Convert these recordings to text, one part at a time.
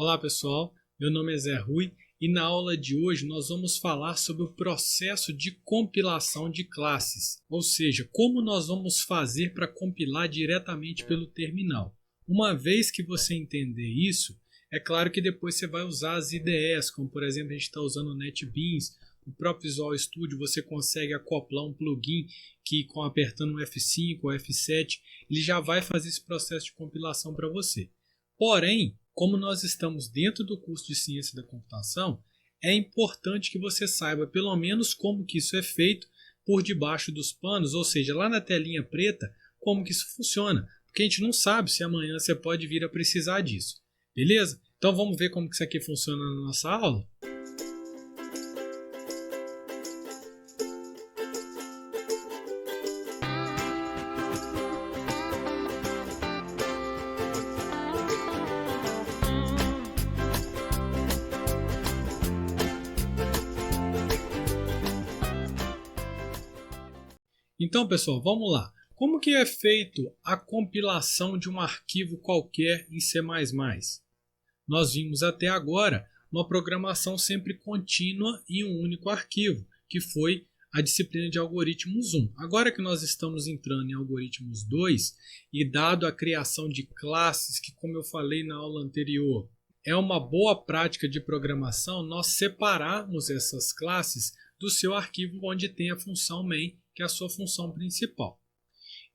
Olá pessoal, meu nome é Zé Rui e na aula de hoje nós vamos falar sobre o processo de compilação de classes, ou seja, como nós vamos fazer para compilar diretamente pelo terminal. Uma vez que você entender isso, é claro que depois você vai usar as IDEs, como por exemplo a gente está usando o NetBeans, o próprio Visual Studio você consegue acoplar um plugin que apertando o F5 ou F7 ele já vai fazer esse processo de compilação para você. Porém, como nós estamos dentro do curso de Ciência da Computação, é importante que você saiba pelo menos como que isso é feito por debaixo dos panos, ou seja, lá na telinha preta, como que isso funciona, porque a gente não sabe se amanhã você pode vir a precisar disso, beleza? Então vamos ver como que isso aqui funciona na nossa aula? Então, pessoal, vamos lá. Como que é feito a compilação de um arquivo qualquer em C++? Nós vimos até agora uma programação sempre contínua em um único arquivo, que foi a disciplina de algoritmos 1. Agora que nós estamos entrando em algoritmos 2, e dado a criação de classes, que como eu falei na aula anterior, é uma boa prática de programação nós separarmos essas classes do seu arquivo onde tem a função main, que é a sua função principal.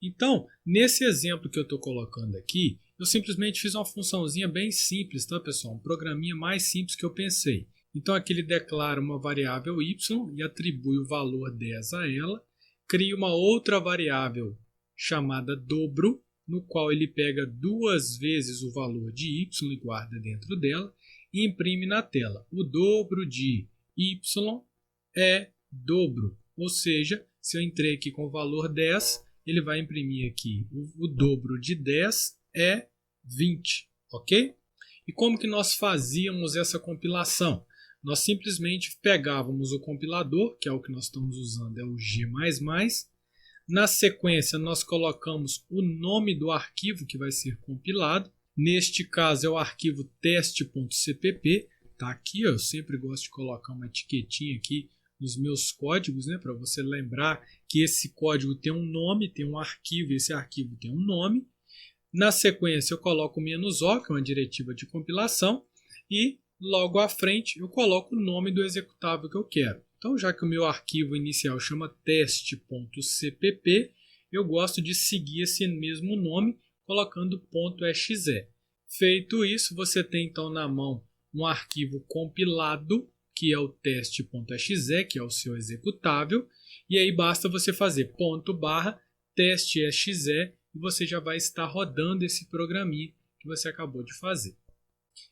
Então, nesse exemplo que eu estou colocando aqui, eu simplesmente fiz uma funçãozinha bem simples, tá, pessoal? Um programinha mais simples que eu pensei. Então, aqui ele declara uma variável y e atribui o valor 10 a ela, cria uma outra variável chamada dobro, no qual ele pega duas vezes o valor de y e guarda dentro dela, e imprime na tela. O dobro de y é dobro, ou seja, se eu entrei aqui com o valor 10, ele vai imprimir aqui o dobro de 10 é 20, ok? E como que nós fazíamos essa compilação? Nós simplesmente pegávamos o compilador, que é o que nós estamos usando, é o G++. Na sequência, nós colocamos o nome do arquivo que vai ser compilado. Neste caso, é o arquivo teste.cpp. Tá aqui, ó, eu sempre gosto de colocar uma etiquetinha aqui nos meus códigos, né, para você lembrar que esse código tem um nome, tem um arquivo, e esse arquivo tem um nome. Na sequência eu coloco o "-o", que é uma diretiva de compilação, e logo à frente eu coloco o nome do executável que eu quero. Então, já que o meu arquivo inicial chama teste.cpp, eu gosto de seguir esse mesmo nome colocando .exe. Feito isso, você tem então na mão um arquivo compilado, que é o teste.exe, que é o seu executável, e aí basta você fazer /teste.exe e você já vai estar rodando esse programinha que você acabou de fazer.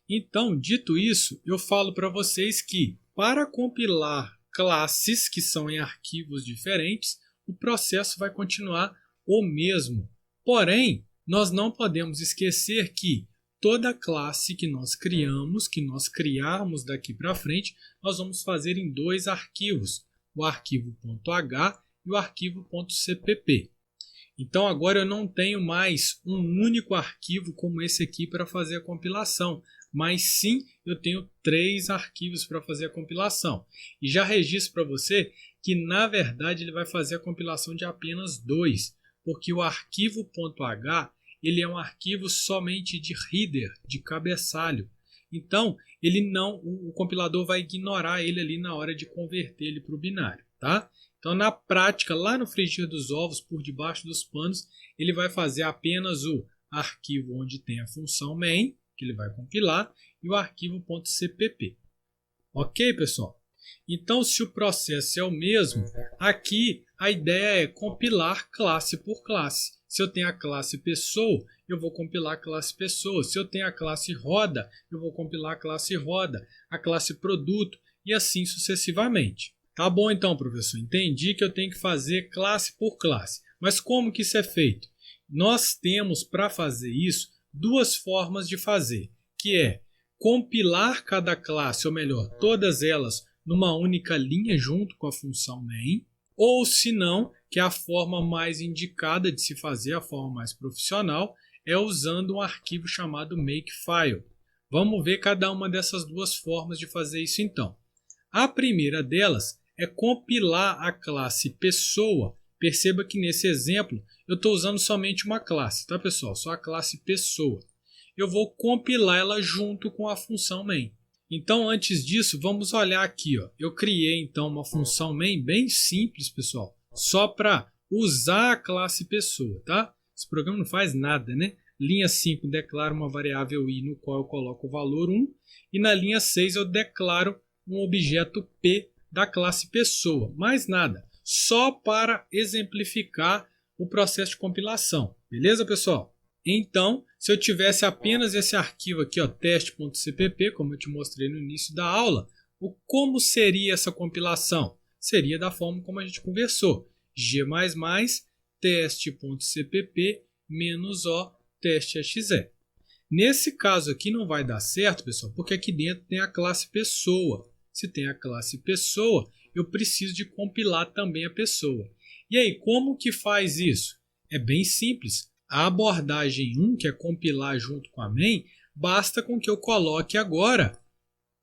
Então, dito isso, eu falo para vocês que para compilar classes que são em arquivos diferentes, o processo vai continuar o mesmo. Porém, nós não podemos esquecer que toda classe que nós criarmos daqui para frente, nós vamos fazer em dois arquivos, o arquivo .h e o arquivo .cpp. Então agora eu não tenho mais um único arquivo como esse aqui para fazer a compilação, mas sim eu tenho 3 arquivos para fazer a compilação. E já registro para você que na verdade ele vai fazer a compilação de apenas 2, porque o arquivo .h ele é um arquivo somente de header, de cabeçalho. Então, o compilador vai ignorar ele ali na hora de converter ele para o binário. Tá? Então, na prática, lá no frigir dos ovos, por debaixo dos panos, ele vai fazer apenas o arquivo onde tem a função main, que ele vai compilar, e o arquivo .cpp. Ok, pessoal? Então, se o processo é o mesmo, aqui a ideia é compilar classe por classe. Se eu tenho a classe pessoa, eu vou compilar a classe pessoa. Se eu tenho a classe roda, eu vou compilar a classe roda, a classe produto e assim sucessivamente. Tá bom então, professor? Entendi que eu tenho que fazer classe por classe. Mas como que isso é feito? Nós temos para fazer isso 2 formas de fazer, que é compilar cada classe, ou melhor, todas elas numa única linha junto com a função main, ou se não, que é a forma mais indicada de se fazer, a forma mais profissional, é usando um arquivo chamado makefile. Vamos ver cada uma dessas duas formas de fazer isso então. A primeira delas é compilar a classe pessoa. Perceba que nesse exemplo eu estou usando somente uma classe, tá pessoal? Só a classe pessoa. Eu vou compilar ela junto com a função main. Então antes disso, vamos olhar aqui. Eu criei então uma função main bem simples, pessoal, só para usar a classe pessoa, tá? Esse programa não faz nada, né? Linha 5 declaro uma variável i no qual eu coloco o valor 1 e na linha 6 eu declaro um objeto p da classe pessoa. Mais nada, só para exemplificar o processo de compilação. Beleza, pessoal? Então, se eu tivesse apenas esse arquivo aqui, teste.cpp, como eu te mostrei no início da aula, como seria essa compilação? Seria da forma como a gente conversou. G++, teste.cpp, -o, teste.exe. Nesse caso aqui não vai dar certo, pessoal, porque aqui dentro tem a classe pessoa. Se tem a classe pessoa, eu preciso de compilar também a pessoa. E aí, como que faz isso? É bem simples. A abordagem 1, que é compilar junto com a main, basta com que eu coloque agora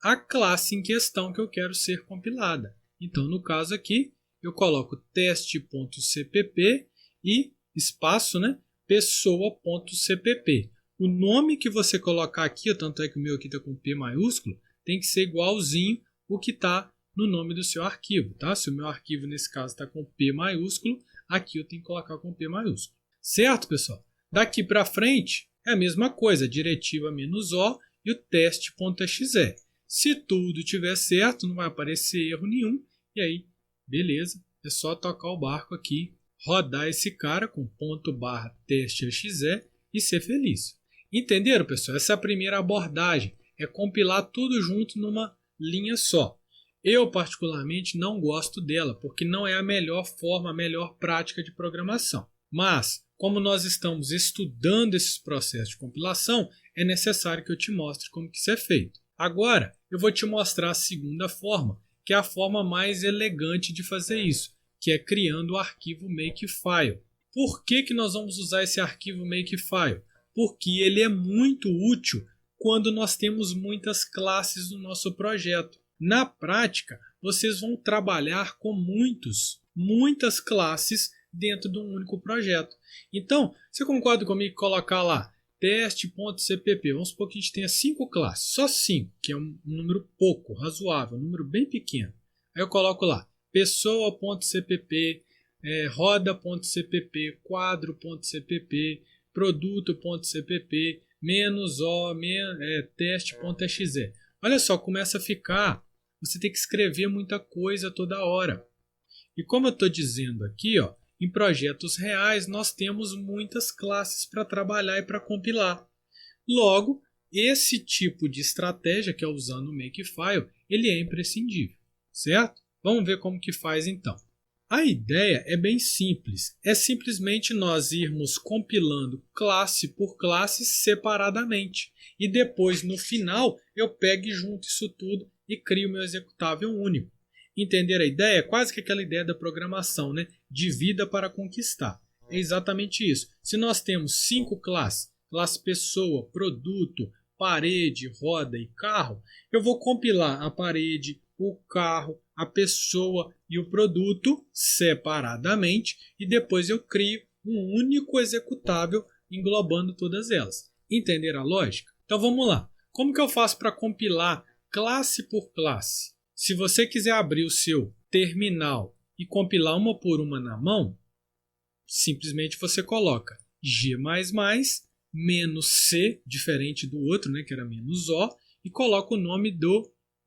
a classe em questão que eu quero ser compilada. Então, no caso aqui, eu coloco teste.cpp e espaço, né, pessoa.cpp. O nome que você colocar aqui, tanto é que o meu aqui está com P maiúsculo, tem que ser igualzinho o que está no nome do seu arquivo. Tá? Se o meu arquivo, nesse caso, está com P maiúsculo, aqui eu tenho que colocar com P maiúsculo. Certo, pessoal? Daqui para frente é a mesma coisa, a diretiva -o e o teste.exe. Se tudo estiver certo, não vai aparecer erro nenhum. E aí, beleza, é só tocar o barco aqui, rodar esse cara com ./teste.exe e ser feliz. Entenderam, pessoal? Essa é a primeira abordagem, é compilar tudo junto numa linha só. Eu, particularmente, não gosto dela, porque não é a melhor forma, a melhor prática de programação. Mas, como nós estamos estudando esses processos de compilação, é necessário que eu te mostre como que isso é feito. Agora, eu vou te mostrar a segunda forma, que é a forma mais elegante de fazer isso, que é criando o arquivo Makefile. Por que nós vamos usar esse arquivo Makefile? Porque ele é muito útil quando nós temos muitas classes no nosso projeto. Na prática, vocês vão trabalhar com muitas classes dentro de um único projeto. Então, você concorda comigo colocar lá teste.cpp? Vamos supor que a gente tenha 5 classes, só 5, que é um número pouco, razoável, um número bem pequeno. Aí eu coloco lá pessoa.cpp, roda.cpp, quadro.cpp, produto.cpp, -o, teste.exe. Olha só, começa a ficar, você tem que escrever muita coisa toda hora. E como eu estou dizendo aqui, em projetos reais nós temos muitas classes para trabalhar e para compilar. Logo, esse tipo de estratégia, que é usando o Makefile, ele é imprescindível, certo? Vamos ver como que faz então. A ideia é bem simples, é simplesmente nós irmos compilando classe por classe separadamente. E depois, no final, eu pego e junto isso tudo e crio meu executável único. Entender a ideia? É quase que aquela ideia da programação, né? Divida para conquistar. É exatamente isso. Se nós temos 5 classes, classe pessoa, produto, parede, roda e carro, eu vou compilar a parede, o carro, a pessoa e o produto separadamente e depois eu crio um único executável englobando todas elas. Entenderam a lógica? Então vamos lá. Como que eu faço para compilar classe por classe? Se você quiser abrir o seu terminal e compilar uma por uma na mão, simplesmente você coloca G++, -c, diferente do outro, né, que era -o, e coloca o nome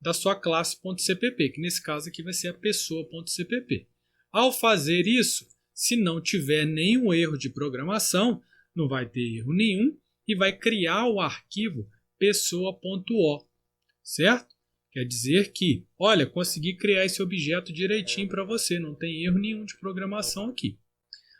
da sua classe.cpp, que nesse caso aqui vai ser a pessoa.cpp. Ao fazer isso, se não tiver nenhum erro de programação, não vai ter erro nenhum e vai criar o arquivo pessoa.o, certo? Quer dizer que, olha, consegui criar esse objeto direitinho para você, não tem erro nenhum de programação aqui.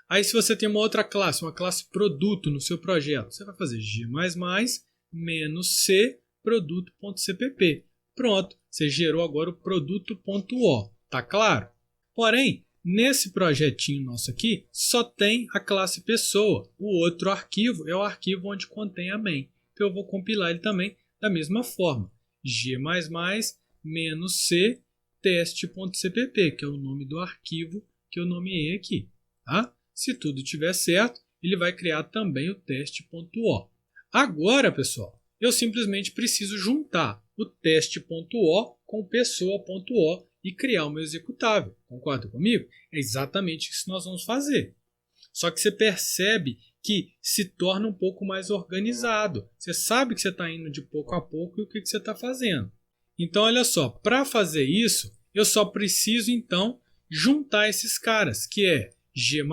Aí se você tem uma outra classe, uma classe produto no seu projeto, você vai fazer G++, -c, produto.cpp. Pronto, você gerou agora o produto.o, tá claro? Porém, nesse projetinho nosso aqui, só tem a classe pessoa. O outro arquivo é o arquivo onde contém a main. Então eu vou compilar ele também Da mesma forma, g++ menos c teste.cpp, que é o nome do arquivo que eu nomeei aqui. Tá? Se tudo estiver certo, ele vai criar também o teste.o. Agora, pessoal, eu simplesmente preciso juntar o teste.o com o pessoa.o e criar o meu executável. Concorda comigo? É exatamente isso que nós vamos fazer. Só que você percebe que se torna um pouco mais organizado. Você sabe que você está indo de pouco a pouco e o que você está fazendo. Então, olha só, para fazer isso, eu só preciso, então, juntar esses caras, que é g++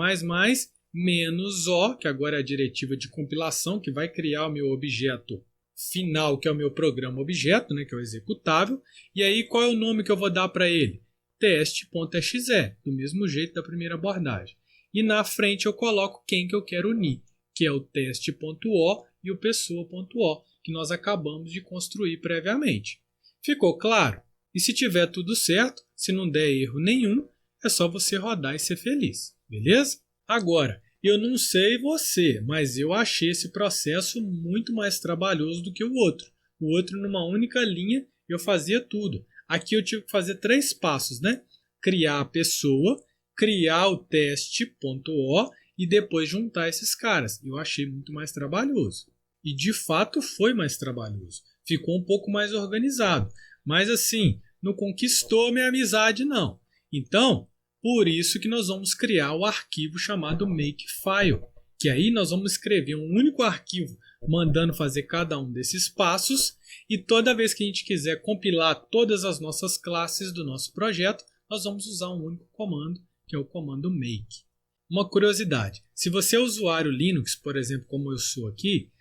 menos o, que agora é a diretiva de compilação, que vai criar o meu objeto final, que é o meu programa objeto, né, que é o executável. E aí, qual é o nome que eu vou dar para ele? Teste.exe, do mesmo jeito da primeira abordagem. E na frente eu coloco quem que eu quero unir, que é o teste.o e o pessoa.o, que nós acabamos de construir previamente. Ficou claro? E se tiver tudo certo, se não der erro nenhum, é só você rodar e ser feliz, beleza? Agora, eu não sei você, mas eu achei esse processo muito mais trabalhoso do que o outro. O outro, numa única linha, eu fazia tudo. Aqui eu tive que fazer 3 passos, né? Criar a pessoa, criar o teste.o e depois juntar esses caras. Eu achei muito mais trabalhoso. E de fato foi mais trabalhoso. Ficou um pouco mais organizado. Mas assim, não conquistou minha amizade não. Então, por isso que nós vamos criar o arquivo chamado Makefile. Que aí nós vamos escrever um único arquivo mandando fazer cada um desses passos. E toda vez que a gente quiser compilar todas as nossas classes do nosso projeto, nós vamos usar um único comando, que é o comando make. Uma curiosidade, se você é usuário Linux, por exemplo, como eu sou aqui,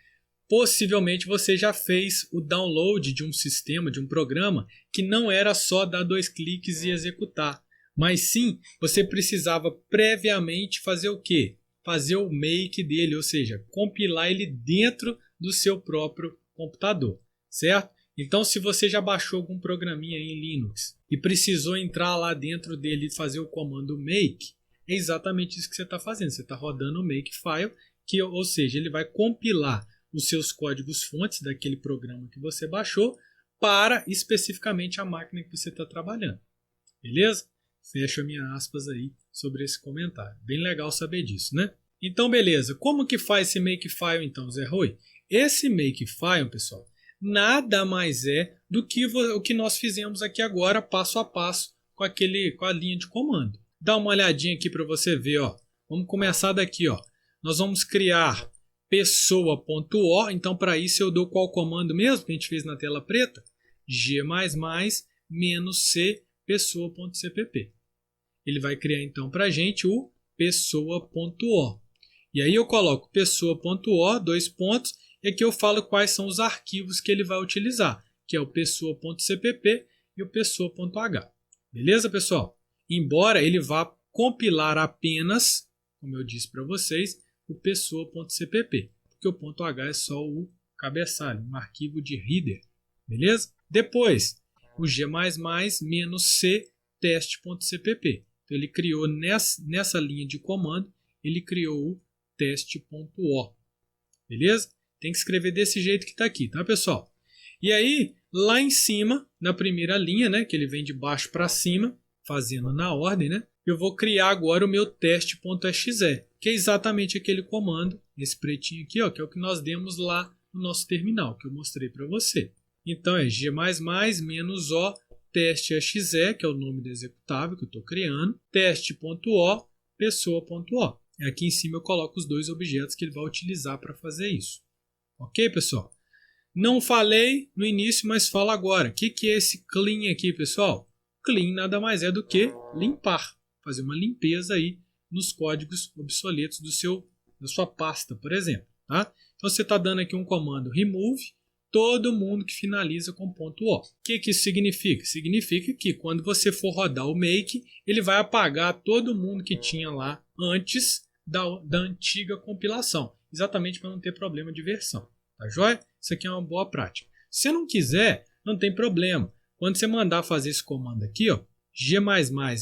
possivelmente você já fez o download de um sistema, de um programa, que não era só dar 2 cliques e executar, mas sim você precisava previamente fazer o quê? Fazer o make dele, ou seja, compilar ele dentro do seu próprio computador, certo? Então, se você já baixou algum programinha em Linux e precisou entrar lá dentro dele e fazer o comando make, é exatamente isso que você está fazendo. Você está rodando o Makefile, ou seja, ele vai compilar os seus códigos fontes daquele programa que você baixou para especificamente a máquina que você está trabalhando. Beleza? Fecho minhas aspas aí sobre esse comentário. Bem legal saber disso, né? Então, beleza. Como que faz esse Makefile então, Zé Rui? Esse Makefile, pessoal, nada mais é do que o que nós fizemos aqui agora, passo a passo, com a linha de comando. Dá uma olhadinha aqui para você ver. Ó. Vamos começar daqui. Ó. Nós vamos criar pessoa.o. Então, para isso, eu dou qual comando mesmo que a gente fez na tela preta? G++ menos c pessoa.cpp. Ele vai criar, então, para a gente o pessoa.o. E aí eu coloco pessoa.o, 2 pontos, e aqui eu falo quais são os arquivos que ele vai utilizar, que é o pessoa.cpp e o pessoa.h. Beleza, pessoal? Embora ele vá compilar apenas, como eu disse para vocês, o pessoa.cpp, porque o .h é só o cabeçalho, um arquivo de header. Beleza? Depois, o g++ menos c teste.cpp. Então, ele criou nessa linha de comando, ele criou o teste.o. Beleza? Tem que escrever desse jeito que está aqui, tá, pessoal? E aí, lá em cima, na primeira linha, né, que ele vem de baixo para cima, fazendo na ordem, né, eu vou criar agora o meu teste.exe, que é exatamente aquele comando, esse pretinho aqui, ó, que é o que nós demos lá no nosso terminal, que eu mostrei para você. Então, é g++ menos o teste.exe, que é o nome do executável que eu estou criando, teste.o, pessoa.o. Aqui em cima eu coloco os 2 objetos que ele vai utilizar para fazer isso. Ok, pessoal? Não falei no início, mas falo agora. O que é esse clean aqui, pessoal? Clean nada mais é do que limpar. Fazer uma limpeza aí nos códigos obsoletos da sua pasta, por exemplo. Tá? Então você está dando aqui um comando remove todo mundo que finaliza com .o. O que isso significa? Significa que quando você for rodar o make, ele vai apagar todo mundo que tinha lá antes da antiga compilação, exatamente para não ter problema de versão. Tá joia? Isso aqui é uma boa prática. Se você não quiser, não tem problema. Quando você mandar fazer esse comando aqui, ó, g++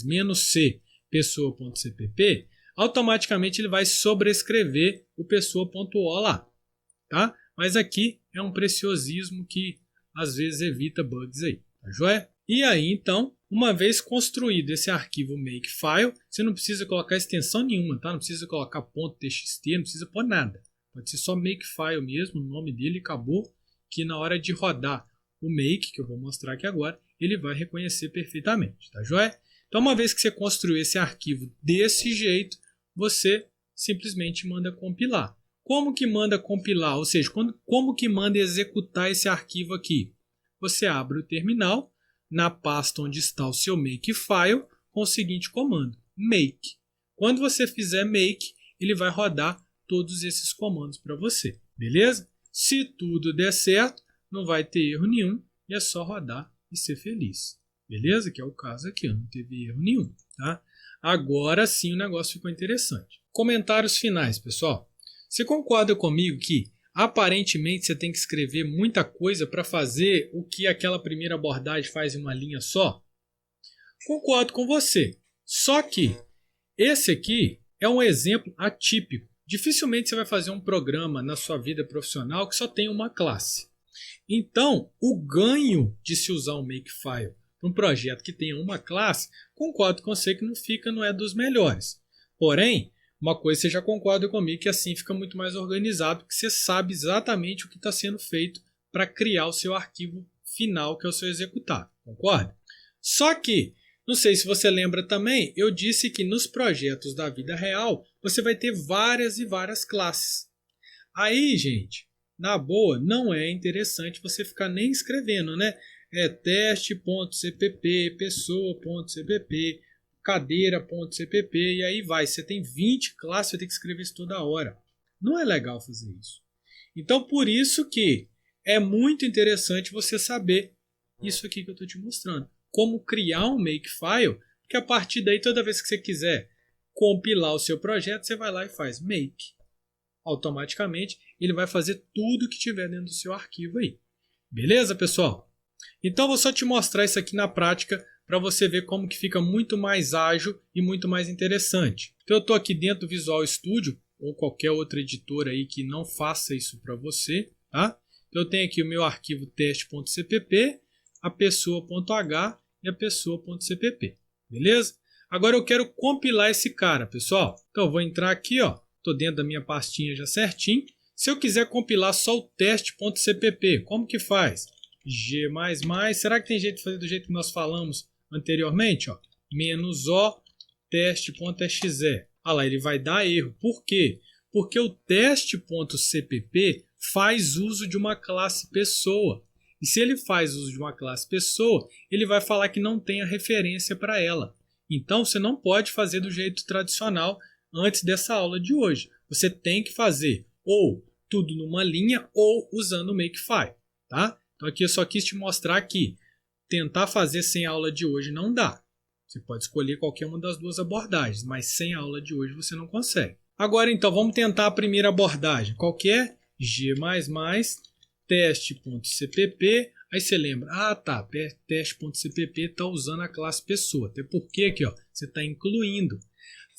menos c pessoa.cpp, automaticamente ele vai sobrescrever o pessoa.o lá. Tá? Mas aqui é um preciosismo que às vezes evita bugs aí, tá joia? E aí, então, uma vez construído esse arquivo Makefile, você não precisa colocar extensão nenhuma, tá? Não precisa colocar .txt, não precisa pôr nada. Pode ser só Makefile mesmo, o nome dele acabou, que na hora de rodar o make, que eu vou mostrar aqui agora, ele vai reconhecer perfeitamente, tá joia? Então, uma vez que você construiu esse arquivo desse jeito, você simplesmente manda compilar. Como que manda compilar? Ou seja, como que manda executar esse arquivo aqui? Você abre o terminal, na pasta onde está o seu Makefile, com o seguinte comando, make. Quando você fizer make, ele vai rodar todos esses comandos para você, beleza? Se tudo der certo, não vai ter erro nenhum e é só rodar e ser feliz, beleza? Que é o caso aqui, não teve erro nenhum, tá? Agora sim o negócio ficou interessante. Comentários finais, pessoal. Você concorda comigo que aparentemente você tem que escrever muita coisa para fazer o que aquela primeira abordagem faz em uma linha só? Concordo com você. Só que esse aqui é um exemplo atípico. Dificilmente você vai fazer um programa na sua vida profissional que só tem uma classe. Então, o ganho de se usar um Makefile para um projeto que tenha uma classe, concordo com você que não é dos melhores. Porém, uma coisa você já concorda comigo, que assim fica muito mais organizado, porque você sabe exatamente o que está sendo feito para criar o seu arquivo final, que é o seu executável. Concorda? Só que, não sei se você lembra também, eu disse que nos projetos da vida real, você vai ter várias e várias classes. Aí, gente, na boa, não é interessante você ficar nem escrevendo, né? Teste.cpp, pessoa.cpp, cadeira.cpp, e aí vai. Você tem 20 classes, você tem que escrever isso toda hora. Não é legal fazer isso. Então, por isso que é muito interessante você saber isso aqui que eu estou te mostrando. Como criar um Makefile, que a partir daí, toda vez que você quiser compilar o seu projeto, você vai lá e faz make. Automaticamente, ele vai fazer tudo que tiver dentro do seu arquivo aí. Beleza, pessoal? Então, vou só te mostrar isso aqui na prática para você ver como que fica muito mais ágil e muito mais interessante. Então, eu estou aqui dentro do Visual Studio ou qualquer outra editora aí que não faça isso para você, tá? Então, eu tenho aqui o meu arquivo teste.cpp, a pessoa.h e a pessoa.cpp, beleza? Agora eu quero compilar esse cara, pessoal. Então, eu vou entrar aqui, ó. Estou dentro da minha pastinha já certinho. Se eu quiser compilar só o teste.cpp, como que faz? G++, será que tem jeito de fazer do jeito que nós falamos anteriormente? Ó? -o teste.exe. Ah lá, ele vai dar erro. Por quê? Porque o teste.cpp faz uso de uma classe pessoa. E se ele faz uso de uma classe pessoa, ele vai falar que não tem a referência para ela. Então, você não pode fazer do jeito tradicional antes dessa aula de hoje. Você tem que fazer ou tudo numa linha ou usando o Makefile, tá? Então aqui eu só quis te mostrar que tentar fazer sem a aula de hoje não dá. Você pode escolher qualquer uma das duas abordagens, mas sem a aula de hoje você não consegue. Agora então, vamos tentar a primeira abordagem. Qual que é? G++, teste.cpp. Aí você lembra, teste.cpp está usando a classe pessoa. Até porque aqui ó, você está incluindo.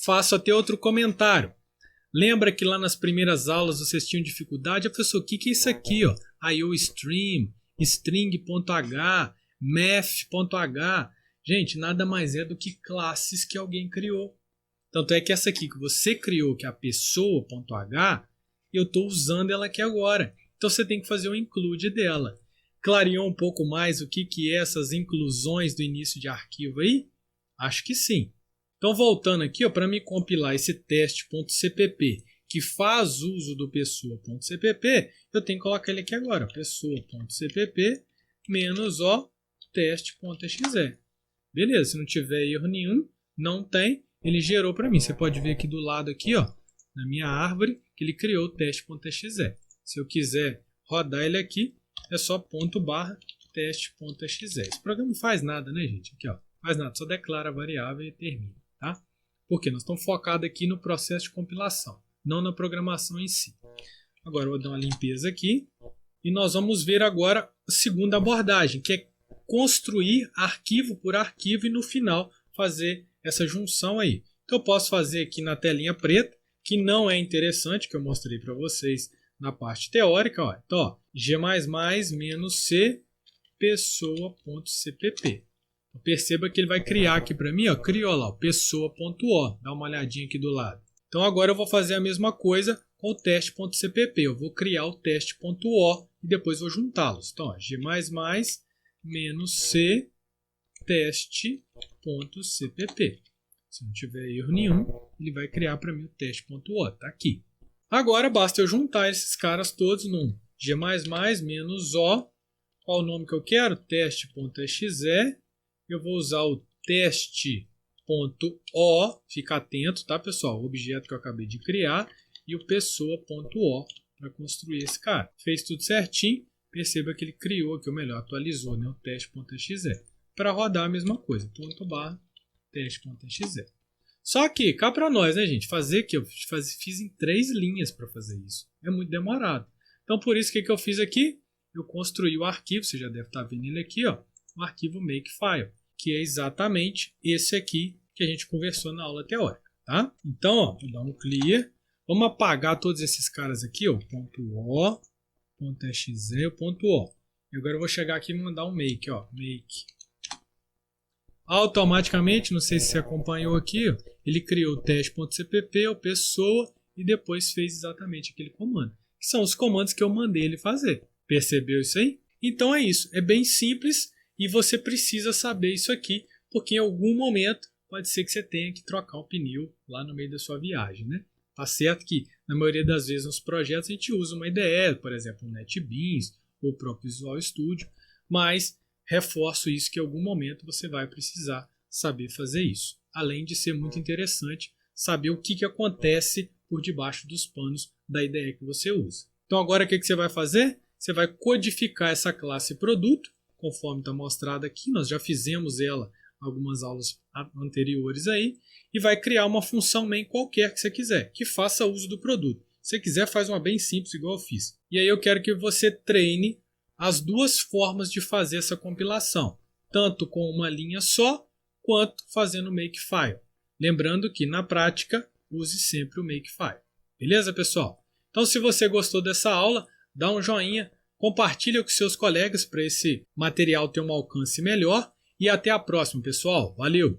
Faço até outro comentário. Lembra que lá nas primeiras aulas vocês tinham dificuldade? Professor, o que é isso aqui? Ó? IOStream, string.h, math.h. Gente, nada mais é do que classes que alguém criou. Tanto é que essa aqui que você criou, que é a pessoa.h, eu estou usando ela aqui agora. Então você tem que fazer o include dela. Clareou um pouco mais o que é essas inclusões do início de arquivo aí? Acho que sim. Então, voltando aqui, para me compilar esse teste.cpp, que faz uso do pessoa.cpp, eu tenho que colocar ele aqui agora, pessoa.cpp -o teste.exe. Beleza, se não tiver erro nenhum, não tem, ele gerou para mim. Você pode ver aqui do lado, aqui, ó, na minha árvore, que ele criou o teste.exe. Se eu quiser rodar ele aqui, é só /teste.exe. Esse programa não faz nada, né, gente? Aqui, ó, faz nada, só declara a variável e termina. Tá? Porque nós estamos focados aqui no processo de compilação, não na programação em si. Agora eu vou dar uma limpeza aqui e nós vamos ver agora a segunda abordagem, que é construir arquivo por arquivo e no final fazer essa junção aí. Então eu posso fazer aqui na telinha preta, que não é interessante, que eu mostrei para vocês na parte teórica. Ó. Então, ó, G++ -C pessoa.cpp. Perceba que ele vai criar aqui para mim, ó, criou lá o pessoa.o. Dá uma olhadinha aqui do lado. Então agora eu vou fazer a mesma coisa com o teste.cpp. Eu vou criar o teste.o e depois vou juntá-los. Então, ó, g++ menos c teste.cpp. Se não tiver erro nenhum, ele vai criar para mim o teste.o. Está aqui. Agora basta eu juntar esses caras todos num g++ menos o. Qual o nome que eu quero? Teste.exe. Eu vou usar o teste.o. Fica atento, tá, pessoal? O objeto que eu acabei de criar. E o pessoa.o para construir esse cara. Fez tudo certinho. Perceba que ele criou aqui, ou melhor, atualizou, né, o teste.exe. Para rodar a mesma coisa. Teste.exe. Só que, cá para nós, né, gente? Fazer que eu fiz em 3 linhas para fazer isso. É muito demorado. Então, por isso, que eu fiz aqui? Eu construí o arquivo, você já deve estar vendo ele aqui, ó, o arquivo Makefile, que é exatamente esse aqui que a gente conversou na aula teórica, tá? Então, ó, vou dar um clear. Vamos apagar todos esses caras aqui, ó, .o, .exe e .o. E agora eu vou chegar aqui e mandar um make, ó, make. Automaticamente, não sei se você acompanhou aqui, ó, ele criou o teste.cpp, o pessoa, e depois fez exatamente aquele comando. Que são os comandos que eu mandei ele fazer. Percebeu isso aí? Então é isso. É bem simples e você precisa saber isso aqui, porque em algum momento pode ser que você tenha que trocar o pneu lá no meio da sua viagem, né? Tá certo que, na maioria das vezes, nos projetos a gente usa uma IDE, por exemplo, um NetBeans ou o próprio Visual Studio, mas reforço isso que em algum momento você vai precisar saber fazer isso. Além de ser muito interessante saber o que acontece por debaixo dos panos da IDE que você usa. Então agora o que você vai fazer? Você vai codificar essa classe produto, conforme está mostrado aqui. Nós já fizemos ela em algumas aulas anteriores aí. E vai criar uma função main qualquer que você quiser, que faça uso do produto. Se você quiser, faz uma bem simples, igual eu fiz. E aí eu quero que você treine as duas formas de fazer essa compilação. Tanto com uma linha só, quanto fazendo o Makefile. Lembrando que, na prática, use sempre o Makefile. Beleza, pessoal? Então, se você gostou dessa aula, dá um joinha, compartilha com seus colegas para esse material ter um alcance melhor. E até a próxima, pessoal. Valeu!